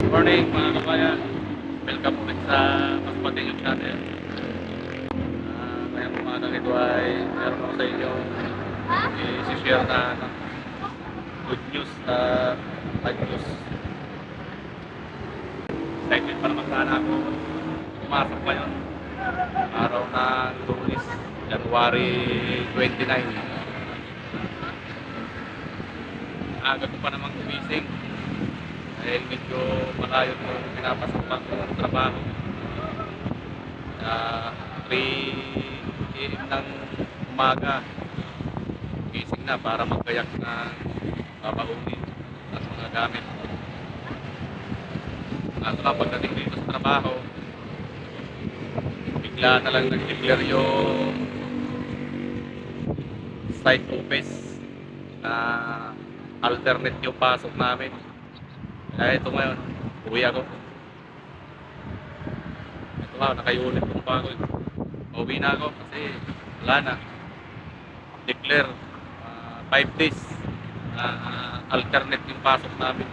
Morning mga kabayan, welcome ulit sa Mas Patinyong Channel. Ngayong umaga ito ay meron ako sa inyo i-share na good news bad news. Excited pa naman sana ako pumasok ngayon, araw ng Lunes, January 29. Aga ko pa namang gumising dahil medyo malayo yung pinapasok ng trabaho. 3 AM ng umaga gising na para magkayak na babaunin at mga gamit. Kaso lang pagdating dito sa trabaho, bigla na lang nag-declare yung site office na alternate yung pasok namin. Kaya ito ngayon, uwi ako. Ito nga, naka-unit kong pa ako. Uwi na ako kasi wala na. Declare 5 days alternate yung pasok namin.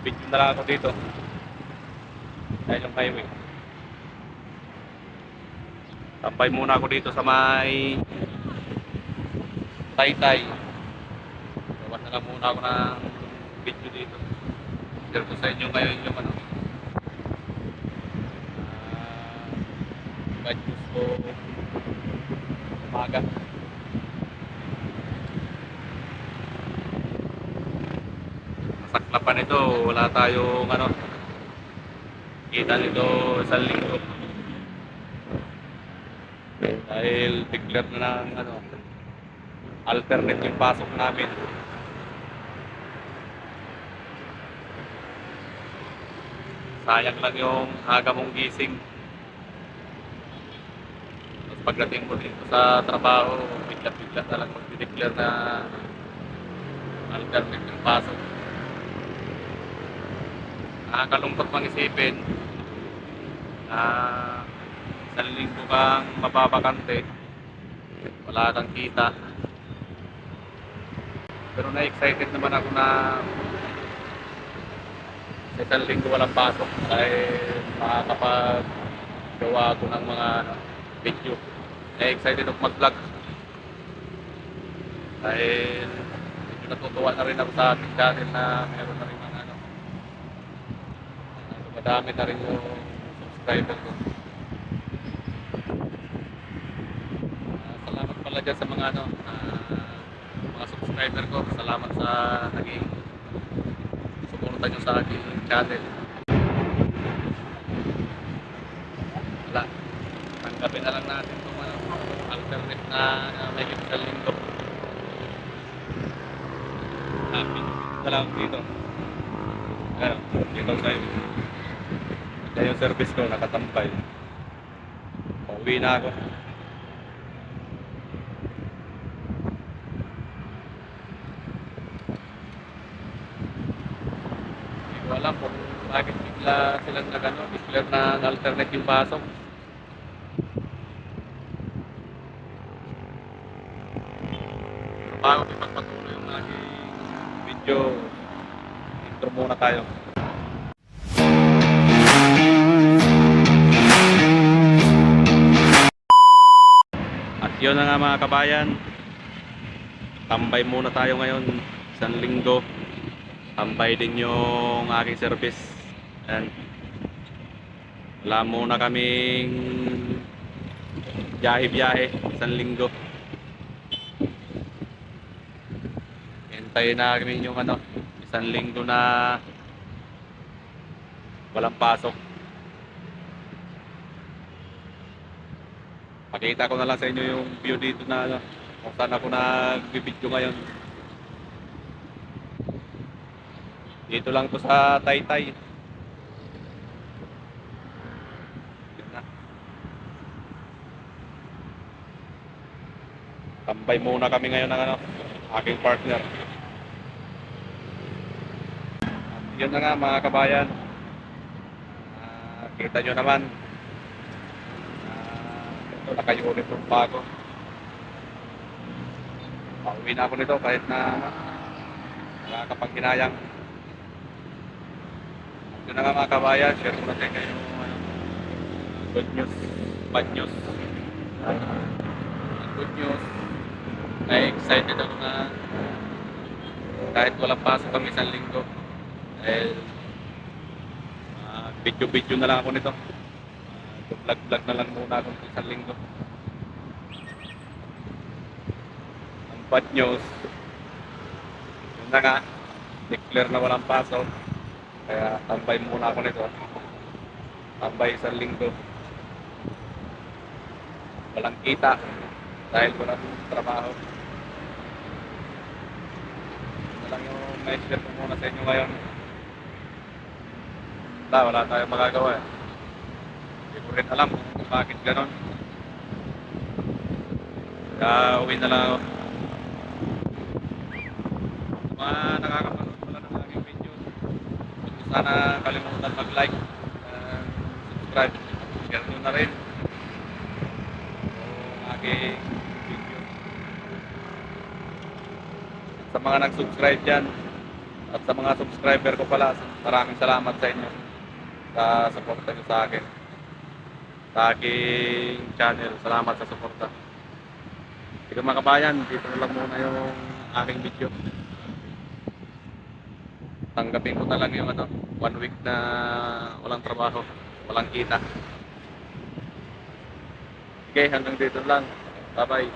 Video na lang ako dito dahil yung highway. Tampay muna ako dito sa may Taytay. Gawan na lang muna ako ng video dito. Share ko sa inyo ngayon yung bad news ko umaga. Saklapan ito, wala tayong kita nito sa linggo. Dahil declare na ng alternate yung pasok namin. Sayang lang yung aga mong gising. Tapos pagdating mo dito sa trabaho, bigla-bigla na lang mag-declare na alternate yung pasok. Nakakalungkot mang isipin na isang linggo kang mababakante, wala kang kita. Pero na-excited naman ako na sa isang linggo walang pasok dahil makakapagawa ako ng mga video. Na-excited ako mag-vlog dahil medyo natutuwa na rin ako sa aking channel na meron na rin mga madami na rin yung subscriber ko. Salamat pala dyan sa mga mga subscriber ko. Salamat sa naging suporta nyo sa aking channel. Wala, tanggapin na lang natin itong alternate na may isang linggo. Pinipin na lang dito. Ayan, dito sa'yo. Kaya yung service ko nakatampay. Pauwi na ako. Hindi ko alam kung bakit bigla silang declare na alternate yung pasok. Bago ipagpatuloy yung aking video, intro muna tayo. Yun na nga mga kabayan, tambay muna tayo ngayon, isang linggo. Tambay din yung aking service. Ayan. Wala muna kaming biyahe-biyahe, isang linggo. Hintayin namin yung isang linggo na walang pasok. Pakita ko na lang sa inyo yung view dito na kung saan ako nag-video ngayon. Dito lang to sa Taytay. Tambay muna kami ngayon ng aking partner. At yun na nga mga kabayan. Kita nyo naman. Ito, naka-unit yung bago. Pauwi na ako nito kahit na nakakapanghinayang. Yun na nga mga kabayan, share ko na sa inyo yung good news, bad news. Ang good news, ay excited ako na kahit walang pasok kami isang linggo. Dahil video-video na lang ako nito. Vlog-vlog na lang muna ako nito isang linggo. Ang bad news, yun na nga, declare na walang pasok. Kaya tambay muna ako nito. Tambay isang linggo. Walang kita dahil walang trabaho. Ito lang yung may share ko muna sa inyo ngayon. Wala tayong magagawa eh. Hindi ko rin alam kung bakit ganon. Kaya uwi na lang ako. Mga nakakapanood pala ng aking video, huwag nyo sana kalimutan mag-like and subscribe. Share nyo na rin yung aking video. At sa mga nag-subscribe dyan, at sa mga subscriber ko pala, maraming salamat sa inyo sa suporta nyo sa akin, sa aking channel. Salamat sa suporta. Sige mga kabayan, dito na lang muna yung aking video. Tanggapin ko na lang yung 1 week na walang trabaho, walang kita. Okay, hanggang dito lang. Bye bye.